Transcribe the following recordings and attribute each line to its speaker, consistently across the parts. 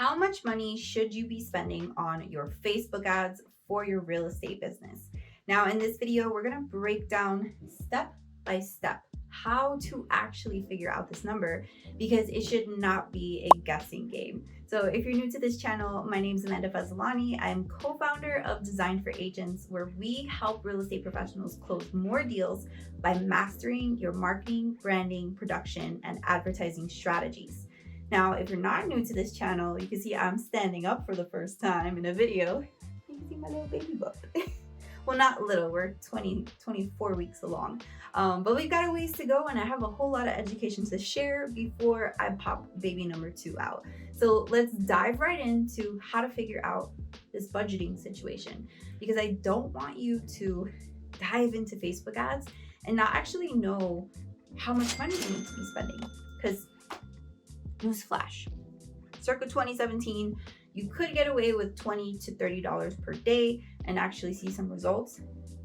Speaker 1: How much money should you be spending on your Facebook ads for your real estate business? Now, in this video, we're going to break down step by step how to actually figure out this number because it should not be a guessing game. So if you're new to this channel, my name is Amanda Fazzolani. I'm co-founder of Design for Agents, where we help real estate professionals close more deals by mastering your marketing, branding, production, and advertising strategies. Now, if you're not new to this channel, you can see I'm standing up for the first time in a video. You can see my little baby bump. Well, not little, we're 24 weeks along. But we've got a ways to go, and I have a whole lot of education to share before I pop baby number 2 out. So let's dive right into how to figure out this budgeting situation, because I don't want you to dive into Facebook ads and not actually know how much money you need to be spending. Because newsflash, circa 2017, you could get away with $20 to $30 per day and actually see some results.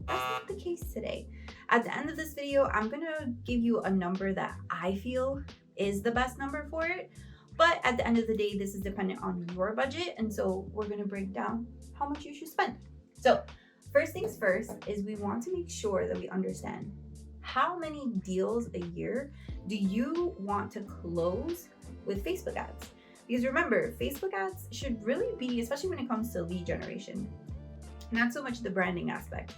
Speaker 1: That's not the case today. At the end of this video, I'm gonna give you a number that I feel is the best number for it. But at the end of the day, this is dependent on your budget. And so we're gonna break down how much you should spend. So first things first is we want to make sure that we understand how many deals a year do you want to close with Facebook ads. Because remember, Facebook ads should really be, especially when it comes to lead generation, not so much the branding aspect,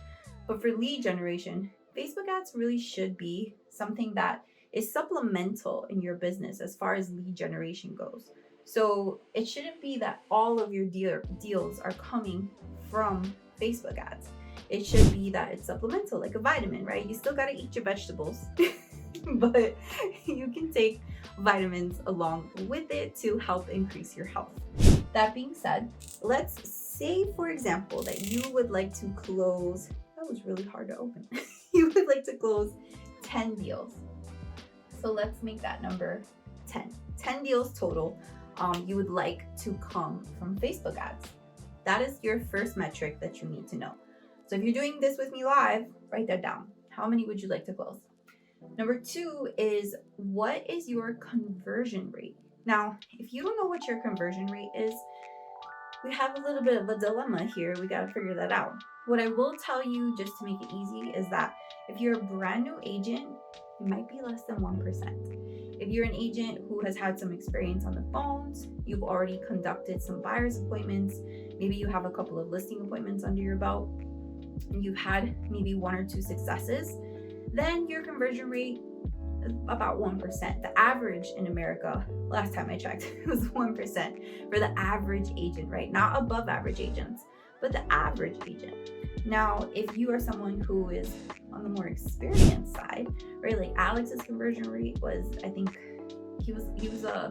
Speaker 1: but for lead generation, Facebook ads really should be something that is supplemental in your business as far as lead generation goes. So it shouldn't be that all of your deals are coming from Facebook ads. It should be that it's supplemental, like a vitamin, right? You still gotta eat your vegetables, but you can take vitamins along with it to help increase your health. That being said, let's say, for example, that you would like to close, that was really hard to open. You would like to close 10 deals. So let's make that number 10. 10 deals total you would like to come from Facebook ads. That is your first metric that you need to know. So if you're doing this with me live, write that down. How many would you like to close? Number 2 is, what is your conversion rate? Now, if you don't know what your conversion rate is, we have a little bit of a dilemma here. We got to figure that out. What I will tell you, just to make it easy, is that if you're a brand new agent, it might be less than 1%. If you're an agent who has had some experience on the phones, you've already conducted some buyer's appointments, maybe you have a couple of listing appointments under your belt, and you've had maybe 1 or 2 successes, then your conversion rate is about 1%. The average in America, last time I checked, was 1% for the average agent, right? Not above average agents, but the average agent. Now, if you are someone who is on the more experienced side, right? Like Alex's conversion rate was, I think he was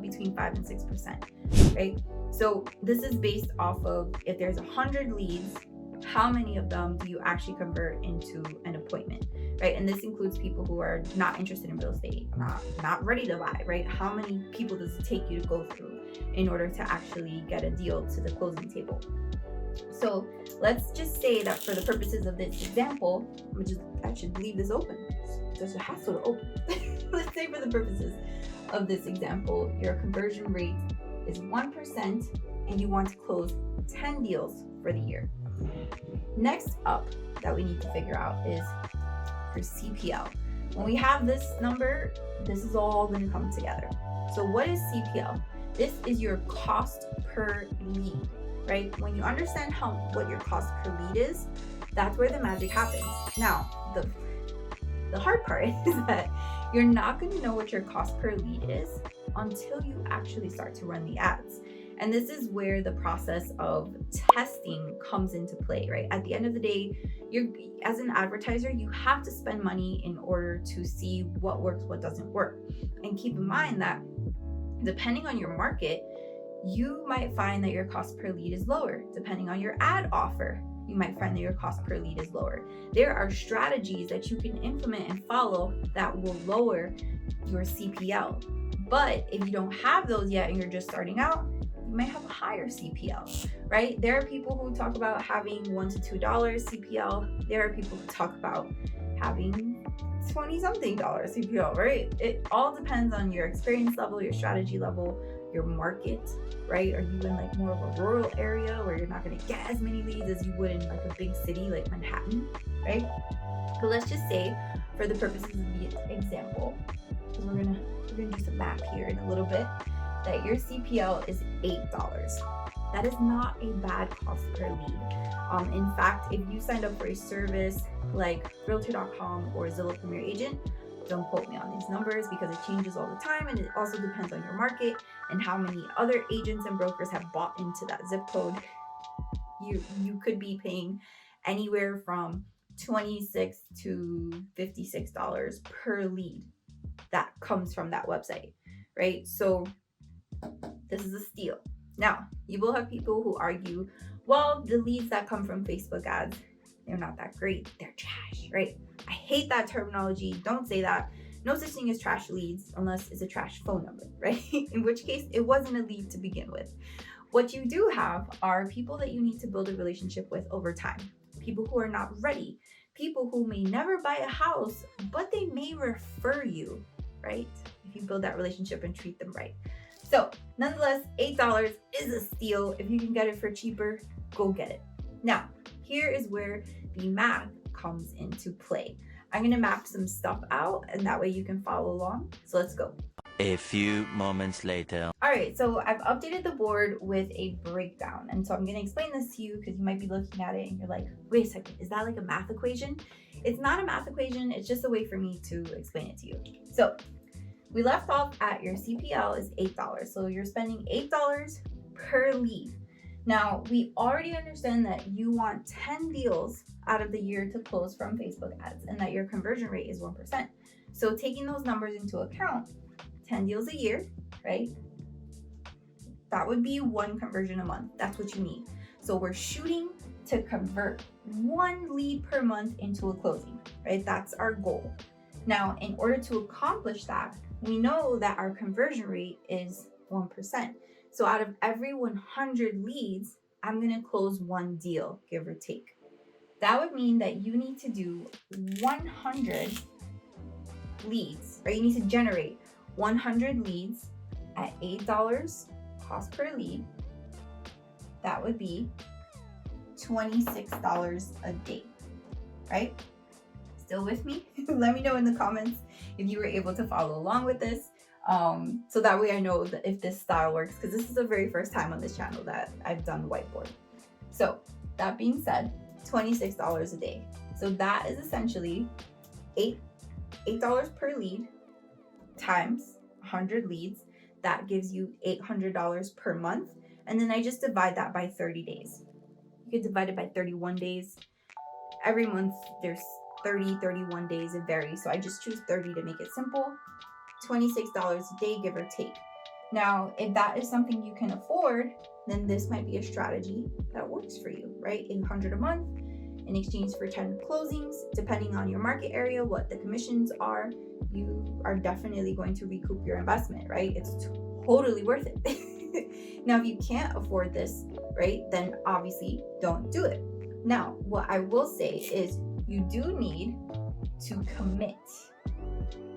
Speaker 1: between 5 and 6%, right? So this is based off of, if there's 100 leads, how many of them do you actually convert into an appointment, right? And this includes people who are not interested in real estate, not ready to buy, right? How many people does it take you to go through in order to actually get a deal to the closing table? So let's just say that for the purposes of this example, I should leave this open. There's a hassle to open. Let's say for the purposes of this example, your conversion rate is 1% and you want to close 10 deals for the year. Next up that we need to figure out is your CPL. When we have this number, this is all going to come together. So what is CPL? This is your cost per lead, right? When you understand what your cost per lead is, that's where the magic happens. Now, the hard part is that you're not going to know what your cost per lead is until you actually start to run the ads. And this is where the process of testing comes into play, right? At the end of the day, as an advertiser, you have to spend money in order to see what works, what doesn't work. And keep in mind that depending on your market, you might find that your cost per lead is lower. Depending on your ad offer, you might find that your cost per lead is lower. There are strategies that you can implement and follow that will lower your CPL. But if you don't have those yet and you're just starting out, you might have a higher CPL, right? There are people who talk about having $1 to $2 CPL. There are people who talk about having $20-something CPL, right? It all depends on your experience level, your strategy level, your market, right? Are you in like more of a rural area where you're not going to get as many leads as you would in like a big city like Manhattan, right? But let's just say, for the purposes of the example, because we're gonna do some math here in a little bit, that your CPL is $8. That is not a bad cost per lead. In fact, if you signed up for a service like Realtor.com or Zillow Premier Agent, don't quote me on these numbers because it changes all the time, and it also depends on your market and how many other agents and brokers have bought into that zip code. You could be paying anywhere from $26 to $56 per lead that comes from that website, right? So this is a steal. Now, you will have people who argue, well, the leads that come from Facebook ads, they're not that great. They're trash, right? I hate that terminology. Don't say that. No such thing as trash leads unless it's a trash phone number, right? In which case, it wasn't a lead to begin with. What you do have are people that you need to build a relationship with over time. People who are not ready. People who may never buy a house, but they may refer you, right? If you build that relationship and treat them right. So nonetheless, $8 is a steal. If you can get it for cheaper, go get it. Now, here is where the math comes into play. I'm gonna map some stuff out and that way you can follow along. So let's go.
Speaker 2: A few moments later.
Speaker 1: All right, so I've updated the board with a breakdown. And so I'm gonna explain this to you because you might be looking at it and you're like, wait a second, is that like a math equation? It's not a math equation, it's just a way for me to explain it to you. So we left off at your CPL is $8. So you're spending $8 per lead. Now, we already understand that you want 10 deals out of the year to close from Facebook ads and that your conversion rate is 1%. So taking those numbers into account, 10 deals a year, right? That would be one conversion a month. That's what you need. So we're shooting to convert one lead per month into a closing, right? That's our goal. Now, in order to accomplish that, we know that our conversion rate is 1%. So out of every 100 leads, I'm going to close one deal, give or take. That would mean that you need to do 100 leads, or you need to generate 100 leads at $8 cost per lead. That would be $26 a day, right? Still with me? Let me know in the comments if you were able to follow along with this. So that way I know that if this style works, because this is the very first time on this channel that I've done whiteboard. So that being said, $26 a day. So that is essentially $8 per lead times 100 leads. That gives you $800 per month. And then I just divide that by 30 days. You could divide it by 31 days. Every month there's 30, 31 days, it varies. So I just choose 30 to make it simple. $26 a day, give or take. Now, if that is something you can afford, then this might be a strategy that works for you, right? $800 a month in exchange for 10 closings. Depending on your market area, what the commissions are, you are definitely going to recoup your investment, right? It's totally worth it. Now, if you can't afford this, right, then obviously don't do it. Now, what I will say is you do need to commit.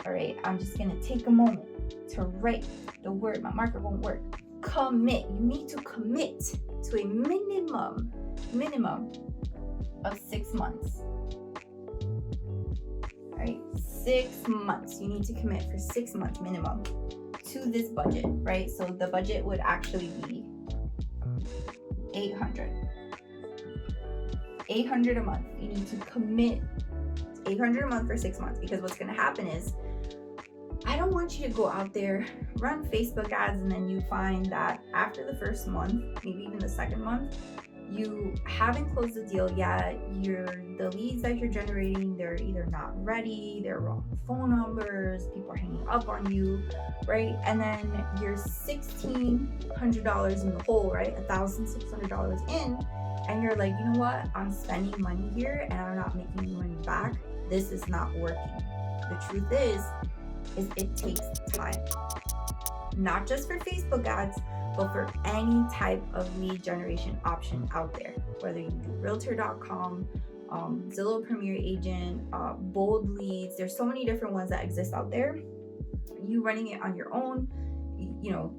Speaker 1: All right, I'm just gonna take a moment to write the word. My marker won't work. Commit. You need to commit to a minimum of 6 months. All right, 6 months. You need to commit for 6 months minimum to this budget, right? So the budget would actually be $800 a month. You need to commit $800 a month for 6 months, because what's going to happen is I don't want you to go out there, run Facebook ads, and then you find that after the first month, maybe even the second month, you haven't closed the deal yet. The leads that you're generating, they're either not ready, they're wrong phone numbers, people are hanging up on you, right? And then you're $1,600 in the hole, right? $1,600 in, and you're like, you know what? I'm spending money here and I'm not making any money back. This is not working. The truth is it takes time. Not just for Facebook ads, but for any type of lead generation option out there. Whether you do Realtor.com, Zillow Premier Agent, Bold Leads, there's so many different ones that exist out there. You running it on your own, you know,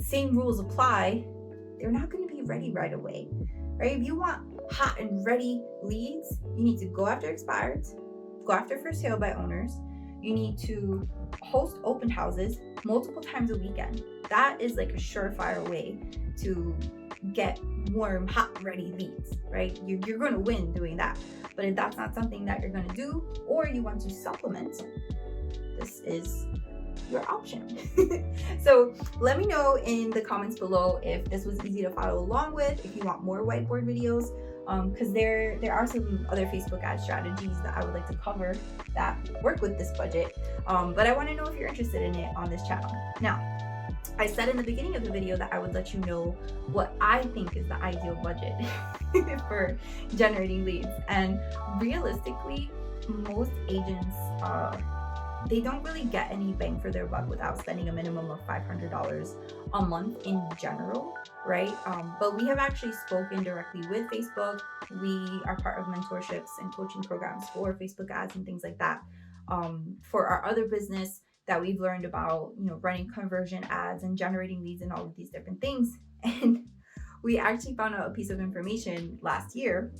Speaker 1: same rules apply, they're not going to be ready right away, right? If you want hot and ready leads, you need to go after expireds, go after for sale by owners. You need to host open houses multiple times a weekend. That is like a surefire way to get warm, hot, ready leads, right? You're going to win doing that. But if that's not something that you're going to do, or you want to supplement, this is your option. So let me know in the comments below if this was easy to follow along with, if you want more whiteboard videos, because there are some other Facebook ad strategies that I would like to cover that work with this budget. But I want to know if you're interested in it on this channel. Now, I said in the beginning of the video that I would let you know what I think is the ideal budget for generating leads. And realistically, most agents, they don't really get any bang for their buck without spending a minimum of $500 a month in general, right? But we have actually spoken directly with Facebook. We are part of mentorships and coaching programs for Facebook ads and things like that. For our other business that we've learned about, running conversion ads and generating leads and all of these different things. And we actually found out a piece of information last year,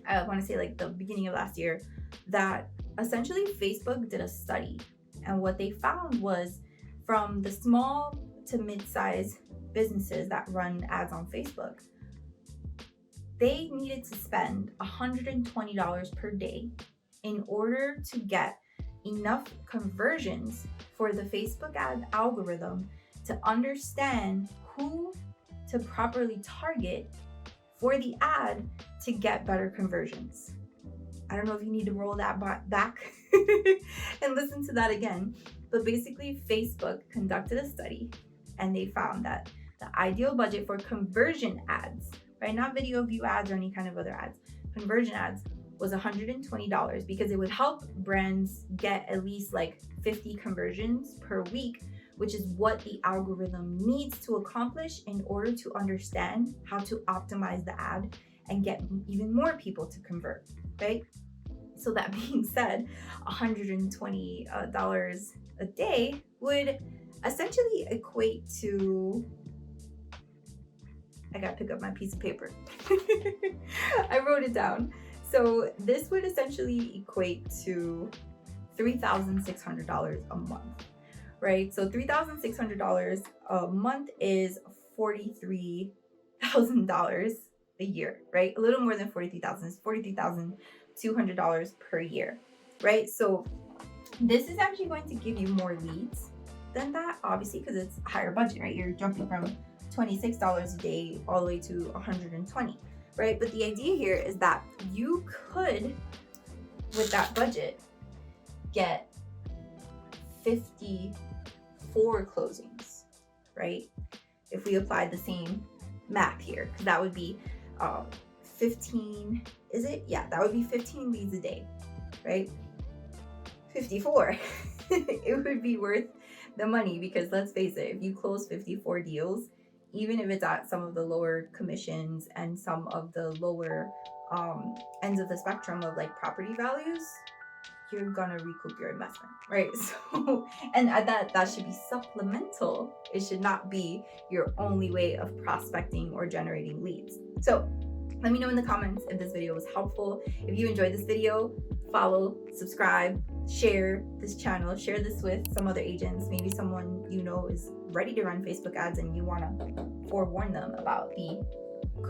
Speaker 1: I want to say like the beginning of last year, that essentially Facebook did a study, and what they found was from the small to mid-size businesses that run ads on Facebook, they needed to spend $120 per day in order to get enough conversions for the Facebook ad algorithm to understand who to properly target for the ad to get better conversions. I don't know if you need to roll that back and listen to that again, but basically Facebook conducted a study and they found that the ideal budget for conversion ads, right, not video view ads or any kind of other ads, conversion ads, was $120, because it would help brands get at least like 50 conversions per week, which is what the algorithm needs to accomplish in order to understand how to optimize the ad and get even more people to convert, right? So that being said, $120 a day would essentially equate to, I gotta pick up my piece of paper. I wrote it down. So this would essentially equate to $3,600 a month, right? So $3,600 a month is $43,000 a year, right? A little more than 43,000 is $43,200 per year, right? So this is actually going to give you more leads than that, obviously, because it's a higher budget, right? You're jumping from $26 a day all the way to $120, right? But the idea here is that you could, with that budget, get 54 closings, right? If we applied the same math here, because that would be 15, is it? Yeah, that would be 15 leads a day, right? 54. It would be worth the money, because let's face it, if you close 54 deals, even if it's at some of the lower commissions and some of the lower ends of the spectrum of like property values, you're gonna recoup your investment, right? So, and that should be supplemental. It should not be your only way of prospecting or generating leads. So let me know in the comments if this video was helpful. If you enjoyed this video, follow, subscribe, share this channel, share this with some other agents, maybe someone you know is ready to run Facebook ads and you want to forewarn them about the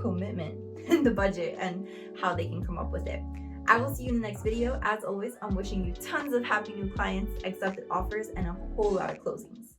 Speaker 1: commitment and the budget and how they can come up with it. I will see you in the next video. As always, I'm wishing you tons of happy new clients, accepted offers, and a whole lot of closings.